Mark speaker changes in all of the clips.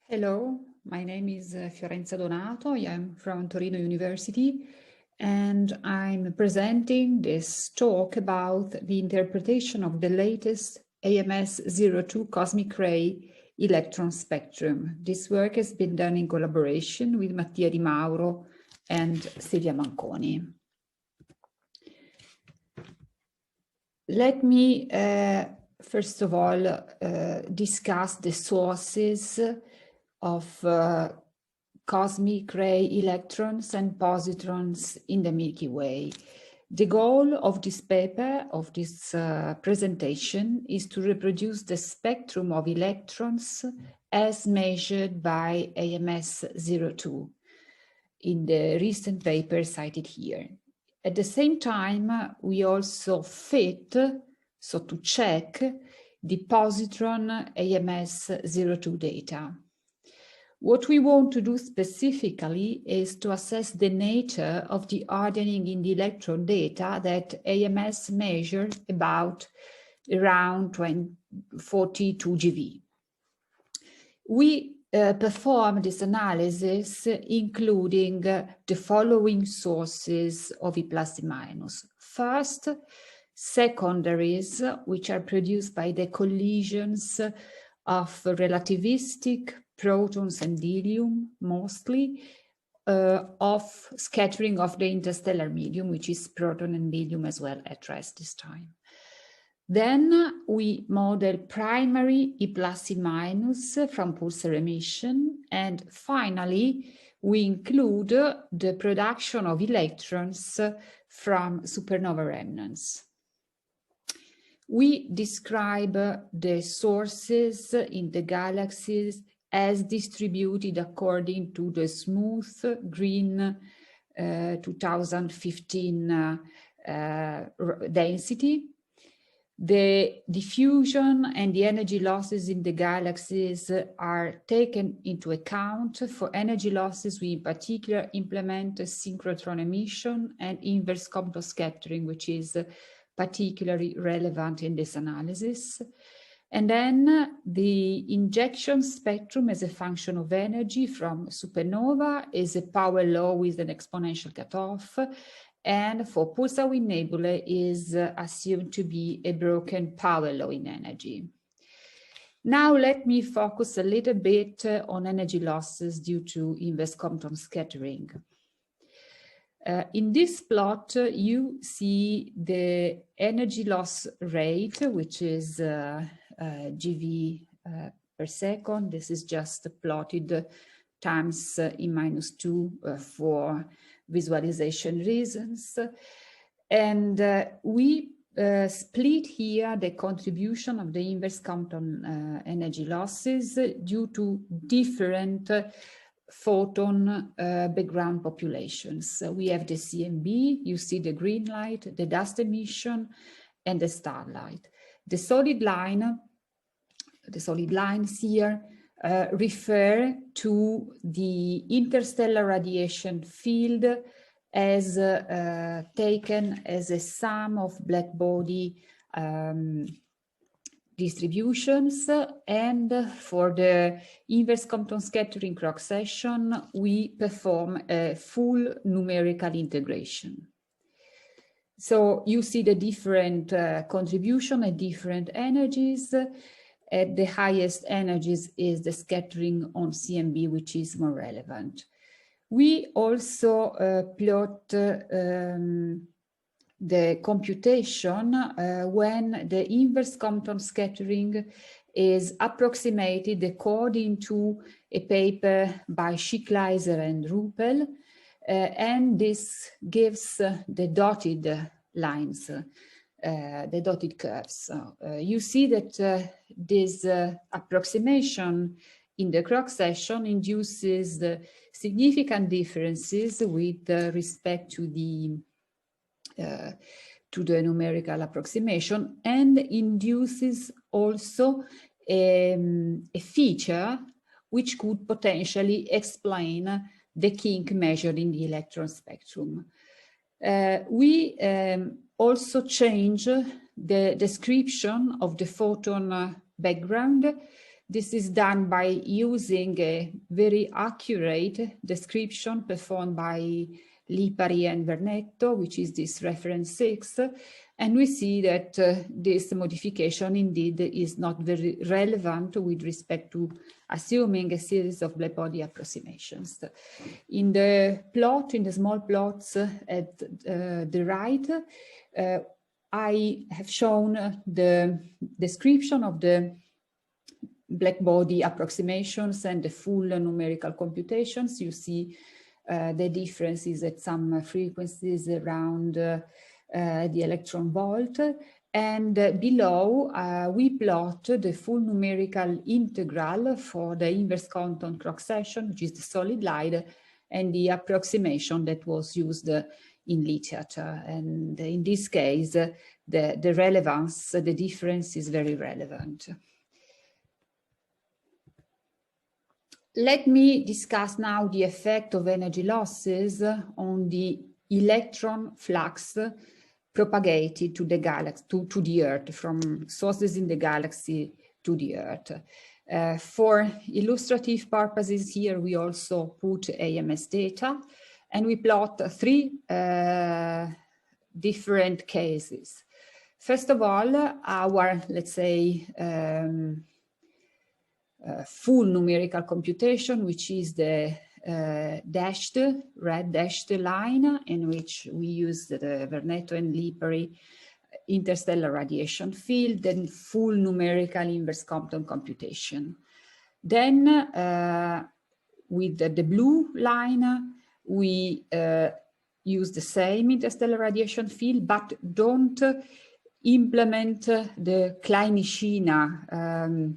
Speaker 1: Hello, my name is Fiorenza Donato. I am from Torino University, and I'm presenting this talk about the interpretation of the latest AMS 02 cosmic ray electron spectrum. This work has been done in collaboration with Mattia Di Mauro and Silvia Manconi. Let me first of all discuss the sources of cosmic ray electrons and positrons in the Milky Way. The goal of this paper, of this presentation, is to reproduce the spectrum of electrons as measured by AMS 02 in the recent paper cited here. At the same time, we also fit, so to check, the positron AMS 02 data. What we want to do specifically is to assess the nature of the hardening in the electron data that AMS measured about around 42 GeV. We perform this analysis including the following sources of E plus and minus. First, secondaries, which are produced by the collisions of relativistic protons and helium, mostly, of scattering of the interstellar medium, which is proton and helium as well at rest this time. Then we model primary E plus E minus from pulsar emission, and finally we include the production of electrons from supernova remnants. We describe the sources in the galaxies as distributed according to the smooth green 2015 density. The diffusion and the energy losses in the galaxies are taken into account. For energy losses, we in particular implement a synchrotron emission and inverse Compton scattering, which is particularly relevant in this analysis. And then the injection spectrum as a function of energy from supernova is a power law with an exponential cutoff. And for pulsar wind nebulae is assumed to be a broken power law in energy. Now let me focus a little bit on energy losses due to inverse Compton scattering. In this plot, you see the energy loss rate, which is GeV per second. This is just plotted times E-2 for visualization reasons. And we split here the contribution of the inverse Compton energy losses due to different photon background populations. So we have the CMB, you see the green light, the dust emission, and the starlight. The solid lines here refer to the interstellar radiation field as taken as a sum of black body distributions, and for the inverse Compton scattering cross section, we perform a full numerical integration. So you see the different contribution at different energies. At the highest energies is the scattering on CMB, which is more relevant. We also plot the computation when the inverse Compton scattering is approximated according to a paper by Schickleiser and Ruppel, and this gives the dotted lines, the dotted curves. You see that this approximation in the cross section induces the significant differences with respect to the numerical approximation, and induces also a feature which could potentially explain the kink measured in the electron spectrum. We also change the description of the photon background. This is done by using a very accurate description performed by Lipari and Vernetto, which is this reference 6. And we see that this modification indeed is not very relevant with respect to assuming a series of black body approximations. In the plot, in the small plots at the right, I have shown the description of the black body approximations and the full numerical computations. You see the differences at some frequencies around the electron volt. And below, we plot the full numerical integral for the inverse Compton cross-section, which is the solid light, and the approximation that was used in literature. And in this case, the relevance, the difference is very relevant. Let me discuss now the effect of energy losses on the electron flux propagated to the galaxy, to the Earth, from sources in the galaxy to the Earth. For illustrative purposes here, we also put AMS data, and we plot 3 different cases. First of all, our, let's say, full numerical computation, which is the red dashed line, in which we use the Vernetto and Lipari interstellar radiation field, and full numerical inverse Compton computation. Then with the blue line, we use the same interstellar radiation field, but don't implement the Klein-Shina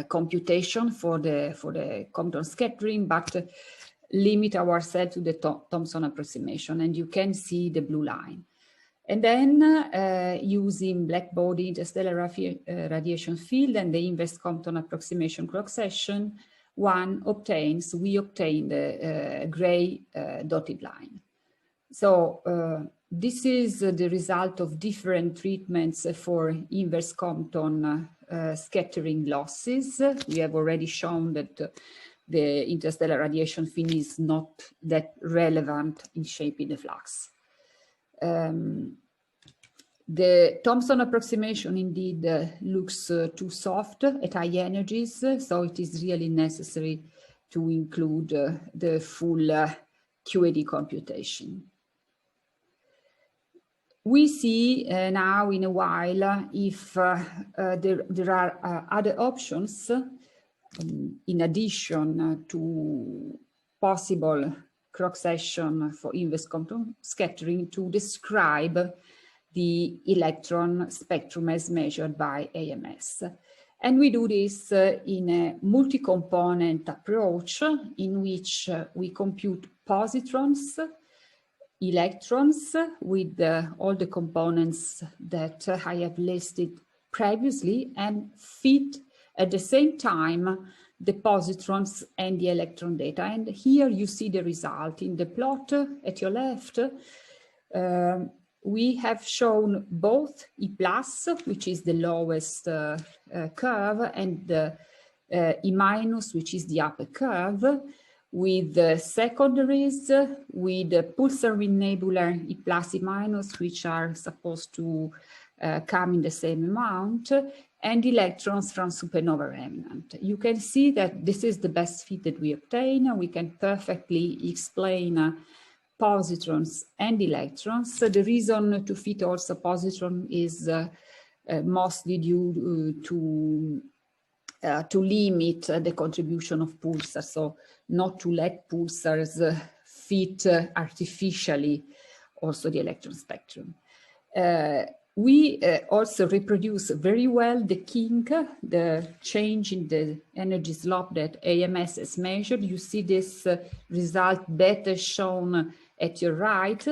Speaker 1: computation for the Compton scattering, but limit ourselves to the Thomson approximation, and you can see the blue line. And then using black body interstellar radiation field and the inverse Compton approximation cross-section, we obtain the gray dotted line. So this is the result of different treatments for inverse Compton scattering losses. We have already shown that the interstellar radiation field is not that relevant in shaping the flux. The Thomson approximation indeed looks too soft at high energies, so it is really necessary to include the full QAD computation. We see now in a while if there are other options in addition to possible cross-section for inverse Compton scattering to describe the electron spectrum as measured by AMS. And we do this in a multi-component approach in which we compute positrons, electrons with all the components that I have listed previously, and fit at the same time the positrons and the electron data. And here you see the result in the plot at your left. We have shown both E+, which is the lowest curve, and the E-, which is the upper curve, with secondaries, with pulsar with nebular E+, E-, which are supposed to come in the same amount, and electrons from supernova remnant. You can see that this is the best fit that we obtain. We can perfectly explain positrons and electrons. So the reason to fit also positron is mostly due to limit the contribution of pulsars, so not to let pulsars fit artificially also the electron spectrum. We also reproduce very well the kink, the change in the energy slope that AMS has measured. You see this result better shown at your right.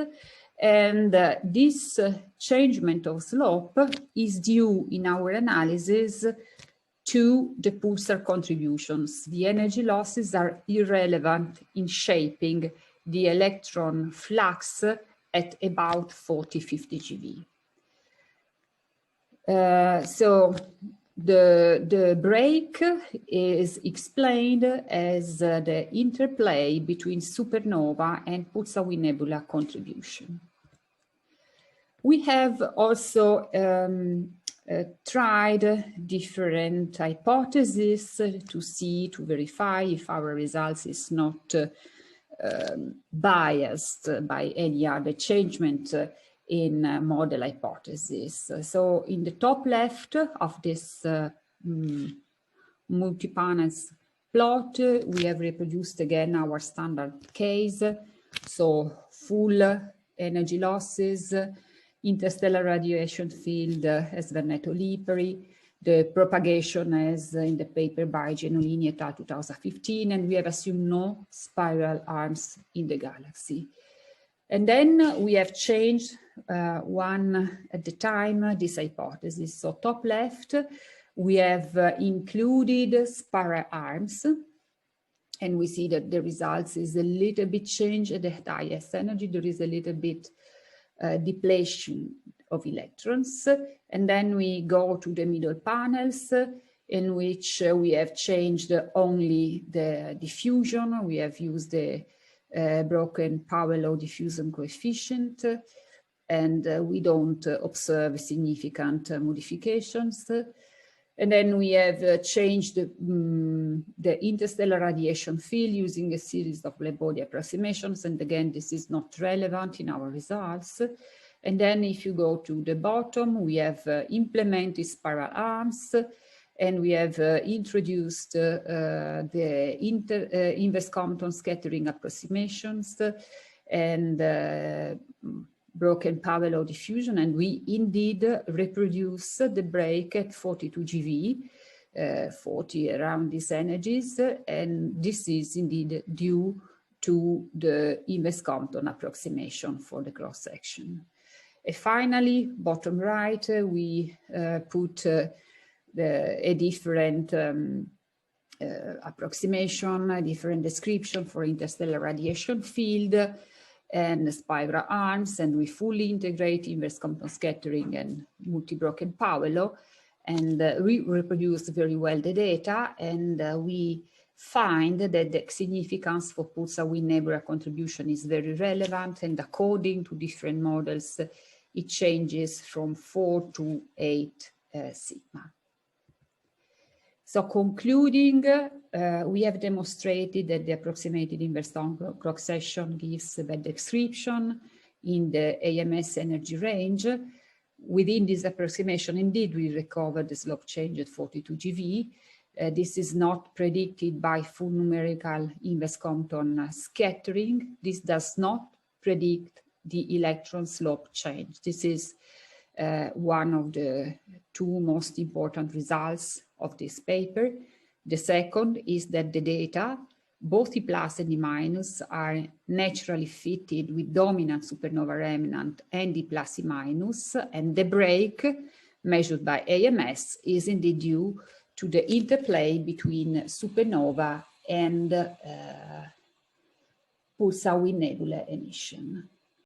Speaker 1: And this changement of slope is due in our analysis to the pulsar contributions. The energy losses are irrelevant in shaping the electron flux at about 40-50 GeV. So The break is explained as the interplay between supernova and pulsar nebula contribution. We have also tried different hypotheses to verify if our results is not biased by any other changement in model hypothesis. So in the top left of this multi-panels plot, we have reproduced again our standard case. So full energy losses, interstellar radiation field as Veneto-Lipari, the propagation as in the paper by Genolini et al. 2015, and we have assumed no spiral arms in the galaxy. And then we have changed one at the time this hypothesis. So top left, we have included spiral arms, and we see that the results is a little bit changed at the highest energy. There is a little bit depletion of electrons. And then we go to the middle panels, in which we have changed only the diffusion. We have used the broken power law diffusion coefficient, and we don't observe significant modifications. And then we have changed the interstellar radiation field using a series of black body approximations. And again, this is not relevant in our results. And then if you go to the bottom, we have implemented spiral arms, and we have introduced the inverse Compton scattering approximations and broken power law diffusion, and we indeed reproduce the break at 42 GeV, 40 around these energies, and this is indeed due to the inverse Compton approximation for the cross section. And finally, bottom right, we put a different approximation, a different description for interstellar radiation field and spiral arms, and we fully integrate inverse Compton scattering and multi-broken power law, and we reproduce very well the data, and we find that the significance for pulsar wind nebula contribution is very relevant, and according to different models, it changes from 4 to 8 sigma. So concluding, we have demonstrated that the approximated inverse clock section gives a bad description in the AMS energy range. Within this approximation, indeed, we recovered the slope change at 42 GeV. This is not predicted by full numerical inverse Compton scattering. This does not predict the electron slope change. This is one of the two most important results of this paper. The second is that the data, both the plus and the minus, are naturally fitted with dominant supernova remnant and the plus and minus, and the break measured by AMS is indeed due to the interplay between supernova and pulsar wind nebula emission.